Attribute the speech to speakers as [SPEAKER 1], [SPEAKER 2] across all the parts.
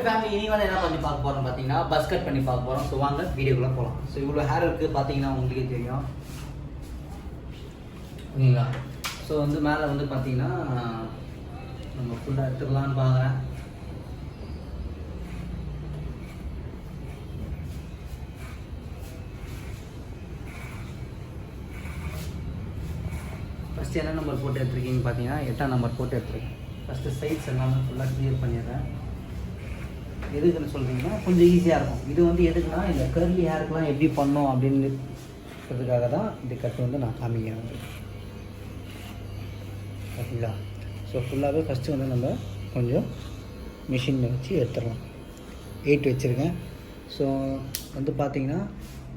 [SPEAKER 1] Family இனி வந்து என்ன பண்ணி பார்க்க போகிறோம் பார்த்தீங்கன்னா பஸ் கட் பண்ணி பார்க்க போகிறோம். ஸோ வாங்க வீடியோக்குள்ளே போகலாம். ஸோ இவ்வளோ ஹேர் இருக்குது பார்த்தீங்கன்னா உங்களுக்கே தெரியும் ஓகேங்களா. ஸோ வந்து மேலே வந்து பார்த்தீங்கன்னா நம்ம ஃபுல்லாக எடுத்துக்கலான்னு பார்க்குறேன். ஃபஸ்ட்டு என்ன நம்பர் போட்டு எடுத்துருக்கீங்கன்னு பார்த்தீங்கன்னா 8ஆம் நம்பர் போட்டு எடுத்துருக்கேன். ஃபஸ்ட்டு சைட்ஸ் எல்லாமே ஃபுல்லாக க்ளியர் பண்ணிடுறேன். எதுக்குன்னு சொல்கிறீங்கன்னா கொஞ்சம் ஈஸியாக இருக்கும். இது வந்து எதுக்குன்னா இந்த கர்லி ஹேருக்குலாம் எப்படி பண்ணோம் அப்படின்றதுக்காக தான் இந்த கட் வந்து நான் காமிக்கிறேன் வந்து ஓகேங்களா. ஸோ ஃபுல்லாகவே ஃபஸ்ட்டு வந்து நம்ம கொஞ்சம் மிஷினில் வச்சு எடுத்துடலாம். 8 வச்சுருக்கேன். ஸோ வந்து பார்த்தீங்கன்னா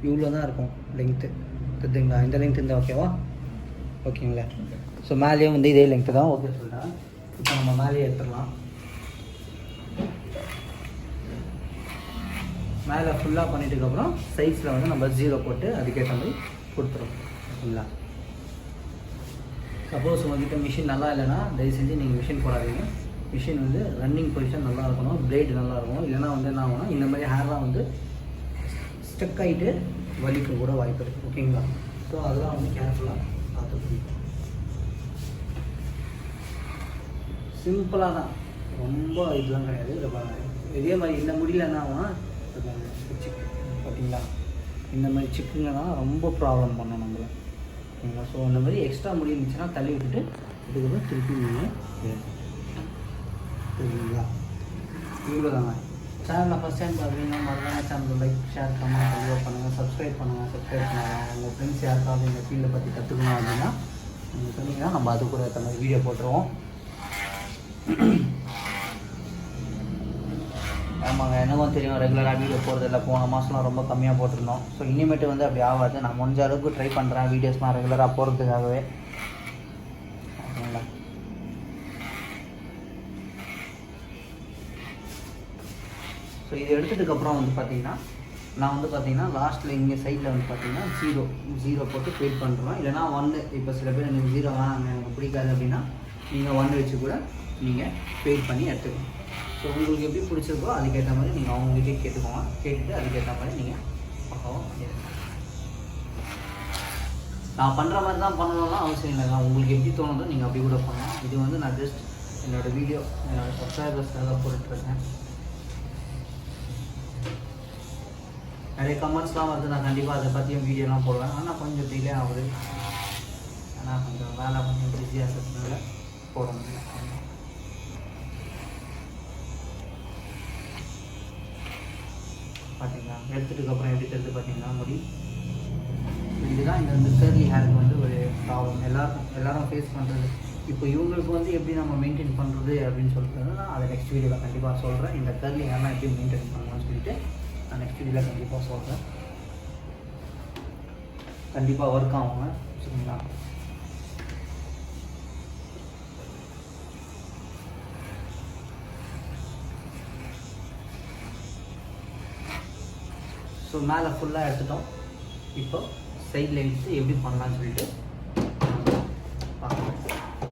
[SPEAKER 1] இவ்வளோ தான் இருக்கும் லெங்க்த்து தெரியுங்களா. இந்த லெங்க்த் இருந்தால் ஓகேவா? ஓகேங்களா. ஸோ மேலேயும் வந்து இதே லெங்க்த்து தான் ஓகே சொல்லிட்டேன். இப்போ நம்ம மேலேயே எடுத்துடலாம். மேலே ஃபுல்லாக பண்ணிட்டதுக்கப்புறம் சைஸில் வந்து நம்ம 0 போட்டு அதுக்கேற்ற மாதிரி கொடுத்துருவோம் ஓகேங்களா. சப்போஸ் உங்கள்கிட்ட மிஷின் நல்லா இல்லைன்னா தயவு செஞ்சு நீங்கள் மிஷின் போடாதீங்க. மிஷின் வந்து ரன்னிங் பொசிஷன் நல்லா இருக்கணும், பிளேடு நல்லா இருக்கணும். இல்லைனா வந்து என்ன ஆகும்னா இந்த மாதிரி ஹேர்லாம் வந்து ஸ்டக் ஆகிட்டு வலிக்க கூட வாய்ப்பு இருக்குது ஓகேங்களா. ஸோ அதெல்லாம் வந்து கேர்ஃபுல்லாக பார்த்துக்கணும். சிம்பிளாக தான், ரொம்ப இதெல்லாம் கிடையாது. இதே மாதிரி இந்த முடியல என்ன ஆகும்னா சிக்கு பார்த்தீங்களா, இந்த மாதிரி சிக்குங்கன்னா ரொம்ப ப்ராப்ளம் பண்ணோம் நம்மளை ஓகேங்களா. ஸோ அந்த மாதிரி எக்ஸ்ட்ரா முடி இருந்துச்சுன்னா தள்ளி விட்டுட்டு இதுக்கப்புறம் திருப்பி நீங்கள் சரிங்களா. இவ்வளோ தாங்க. சேனலில் ஃபஸ்ட் டைம் பார்த்தீங்கன்னா மறக்காம சேனல் லைக் ஷேர் கமெண்ட் கண்டிப்பாக பண்ணுங்கள். சப்ஸ்கிரைப் பண்ணுங்கள். உங்கள் ஃப்ரெண்ட்ஸ் யாருக்காவது இந்த ஃபீல்டை பற்றி கற்றுக்கணும் அப்படின்னா நீங்கள் சொன்னீங்கன்னா நம்ம அது கூட ஏற்ற மாதிரி வீடியோ போட்டுருவோம். ஆமாங்க, எனக்கும் தெரியும் ரெகுலராக வீடியோ போகிறதில்ல. போன மாதம்லாம் ரொம்ப கம்மியாக போட்டிருந்தோம். ஸோ இனிமேட்டு வந்து அப்படி ஆகாது. நான் முடிஞ்ச அளவுக்கு ட்ரை பண்ணுறேன் வீடியோஸ்லாம் ரெகுலராக போகிறதுக்காகவே ஓகேங்களா. ஸோ இது எடுத்ததுக்கப்புறம் வந்து பார்த்திங்கன்னா நான் வந்து பார்த்திங்கன்னா லாஸ்ட்டில் இங்கே சைடில் வந்து பார்த்திங்கன்னா 0 போட்டு பெயிட் பண்ணுறோம். இல்லைனா 1. இப்போ சில பேர் எனக்கு 0 வேணாங்க எனக்கு பிடிக்காது அப்படின்னா நீங்கள் 1 வச்சு கூட நீங்கள் பெயிட் பண்ணி எடுத்துக்கணும். ஸோ உங்களுக்கு எப்படி பிடிச்சிருக்கோ அதுக்கேற்ற மாதிரி நீங்கள் அவங்ககிட்டே கேட்டுக்கோங்க. கேட்டுட்டு அதுக்கேற்ற மாதிரி நீங்கள் பக்காவும் பண்ணிடுங்க. நான் பண்ணுற மாதிரி தான் பண்ணணும்னா அவசியம் இல்லைங்க. உங்களுக்கு எப்படி தோணுதோ நீங்கள் அப்படி கூட பண்ணலாம். இது வந்து நான் ஜஸ்ட் என்னோடய வீடியோ என்னோடய சப்ஸ்கிரைபர்ஸ்க்காக போட்டுட்ருக்கேன். நிறைய கமெண்ட்ஸ்லாம் வந்து நான் கண்டிப்பாக அதை பற்றியும் வீடியோலாம் போடுவேன். ஆனால் கொஞ்சம் டிலே ஆகுது. ஆனால் கொஞ்சம் வேலை கொஞ்சம் பிஸியாக இருக்கிறதுனால போட முடியல. பார்த்தீங்களா, எடுத்துட்டுக்கப்புறம் எப்படி தெரிஞ்சு பார்த்தீங்கன்னா முடி இதுதான். இந்த கர்லி ஹேருக்கு வந்து ஒரு ப்ராப்ளம் எல்லாரும் ஃபேஸ் பண்ணுறது. இப்போ இவங்களுக்கு வந்து எப்படி நம்ம மெயின்டைன் பண்ணுறது அப்படின்னு சொல்லிட்டு நான் அதை நெக்ஸ்ட் வீடியோவில் கண்டிப்பாக சொல்கிறேன். இந்த கர்லி ஹேர்லாம் எப்படி மெயின்டைன் பண்ணணும்னு சொல்லிட்டு நான் நெக்ஸ்ட் வீடியோவில் கண்டிப்பாக சொல்கிறேன். கண்டிப்பாக ஒர்க் ஆகுங்க சரிங்களா. ஸோ மேலே ஃபுல்லாக எடுத்துட்டோம். இப்போ சைடில் எடுத்து எப்படி பண்ணலான்னு சொல்லிட்டு